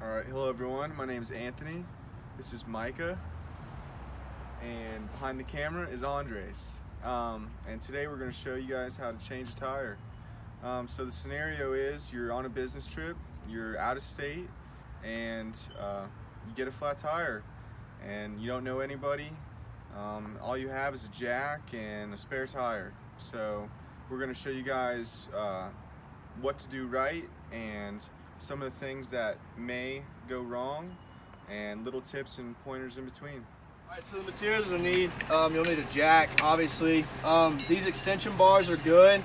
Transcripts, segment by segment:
Alright, hello everyone, my name is Anthony, this is Micah, and behind the camera is Andres. And today we're going to show you guys how to change a tire. So the scenario is you're on a business trip, you're out of state, and you get a flat tire, and you don't know anybody. All you have is a jack and a spare tire. So we're going to show you guys what to do right and some of the things that may go wrong and little tips and pointers in between. Alright, so the materials you'll need, you'll need a jack, obviously. These extension bars are good.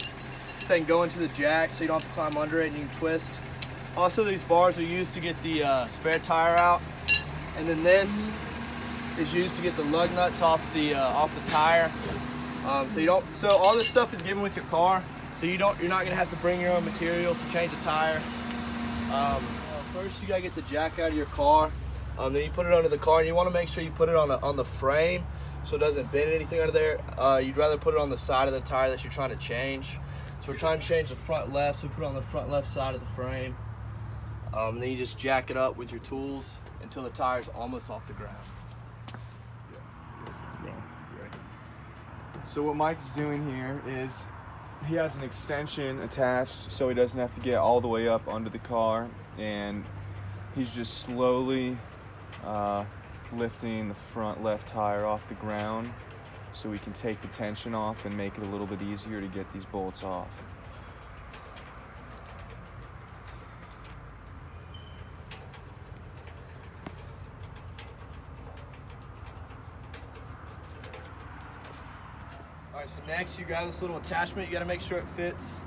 So they can go into the jack so you don't have to climb under it and you can twist. Also, these bars are used to get the spare tire out. And then is used to get the lug nuts off the tire. So all this stuff is given with your car, so you're not gonna have to bring your own materials to change a tire. First, you gotta get the jack out of your car. Then you put it under the car, and you want to make sure you put it on the frame so it doesn't bend anything under there. You'd rather put it on the side of the tire that you're trying to change. So we're trying to change the front left, so we put it on the front left side of the frame. Then you just jack it up with your tools until the tire's almost off the ground. So what Mike is doing here is he has an extension attached so he doesn't have to get all the way up under the car, and he's just slowly lifting the front left tire off the ground so we can take the tension off and make it a little bit easier to get these bolts off. Alright, so next you got this little attachment. You got to make sure it fits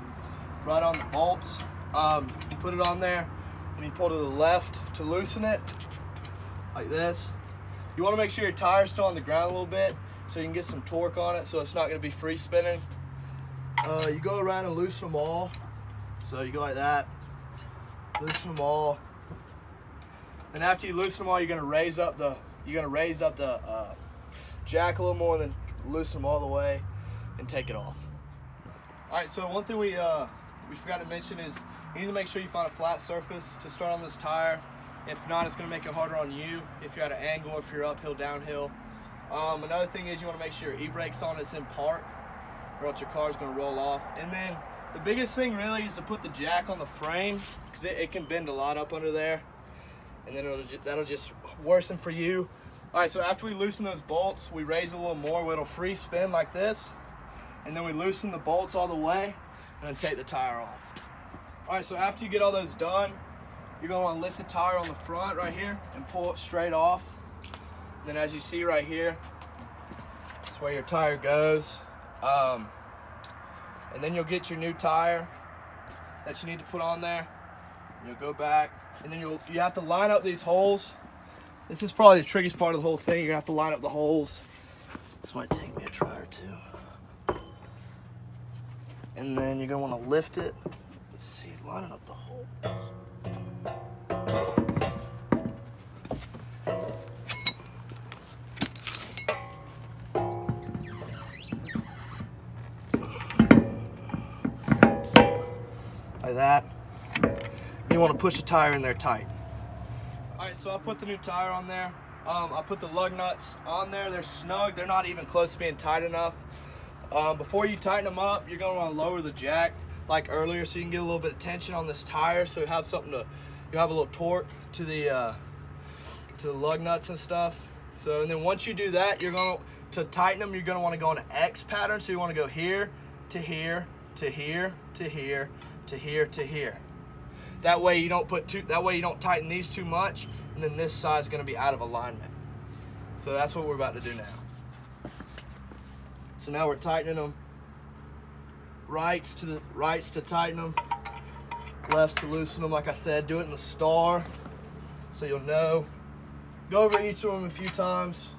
right on the bolts. You put it on there and you pull to the left to loosen it, like this. You want to make sure your tire's still on the ground a little bit so you can get some torque on it so it's not going to be free spinning. You go around and loosen them all. So you go like that, loosen them all. Then after you loosen them all, you're going to raise up the jack a little more, and then loosen them all the way and take it off. All right, so one thing we forgot to mention is you need to make sure you find a flat surface to start on this tire. If not, it's going to make it harder on you if you're at an angle, if you're uphill, downhill. Another thing is you want to make sure your e-brake's on, it's in park, or else your car's going to roll off. And then the biggest thing really is to put the jack on the frame, because it can bend a lot up under there, and then that'll just worsen for you. All right, so after we loosen those bolts, we raise a little more where it'll free spin like this, and then we loosen the bolts all the way and then take the tire off. All right, so after you get all those done, you're gonna wanna lift the tire on the front right here and pull it straight off. And then as you see right here, that's where your tire goes. And then you'll get your new tire that you need to put on there. And you'll go back, and then you have to line up these holes. This is probably the trickiest part of the whole thing. You're gonna have to line up the holes. This might take me a try or two. And then you're gonna wanna lift it. Let's see, lining up the holes. Like that. You wanna push the tire in there tight. Alright, so I put the new tire on there. I put the lug nuts on there. They're snug. They're not even close to being tight enough. Before you tighten them up, you're going to want to lower the jack like earlier so you can get a little bit of tension on this tire, so you have a little torque to the lug nuts and stuff. So, and then once you do that, to tighten them, you're going to want to go on an X pattern. So you want to go here to here to here to here to here to here. That way you don't tighten these too much, and then this side's going to be out of alignment. So that's what we're about to do now. So now we're tightening them. Rights to tighten them, lefts to loosen them. Like I said, do it in the star so you'll know. Go over each of them a few times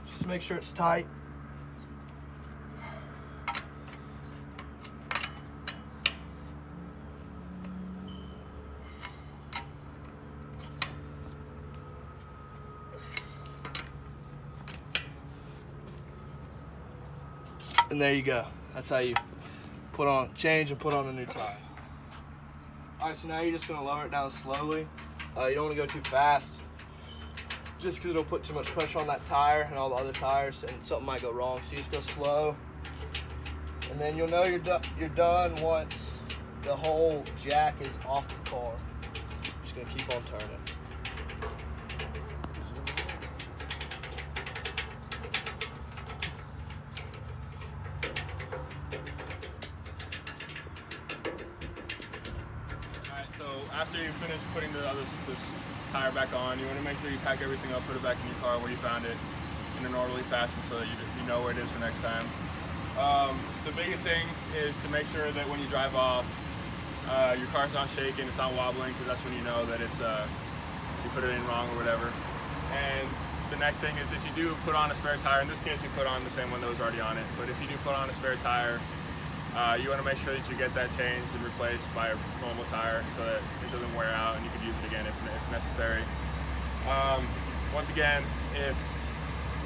just to make sure it's tight. And there you go. That's how you change and put on a new tire. All right, so now you're just gonna lower it down slowly. You don't want to go too fast, just because it'll put too much pressure on that tire and all the other tires, and something might go wrong. So you just go slow, and then you'll know you're done once the whole jack is off the car. Just gonna keep on turning. So after you finish putting this tire back on, you want to make sure you pack everything up, put it back in your car where you found it in an orderly fashion so that you know where it is for next time. The biggest thing is to make sure that when you drive off, your car's not shaking, it's not wobbling, because that's when you know that it's you put it in wrong or whatever. And the next thing is if you do put on a spare tire, in this case you put on the same one that was already on it, but if you do put on a spare tire, you want to make sure that you get that changed and replaced by a normal tire so that it doesn't wear out and you can use it again if necessary. Once again, if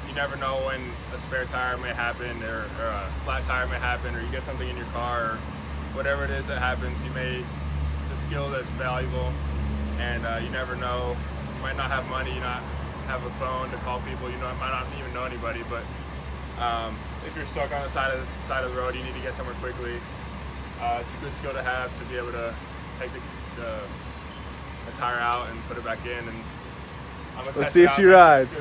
you never know when a spare tire may happen or a flat tire may happen, or you get something in your car or whatever it is that happens, it's a skill that's valuable, and you never know. You might not have money, you not have a phone to call people, you might not even know anybody, but if you're stuck on the side of the road, you need to get somewhere quickly. It's a good skill to have, to be able to take the tire out and put it back in. And I'm gonna Let's see if she rides.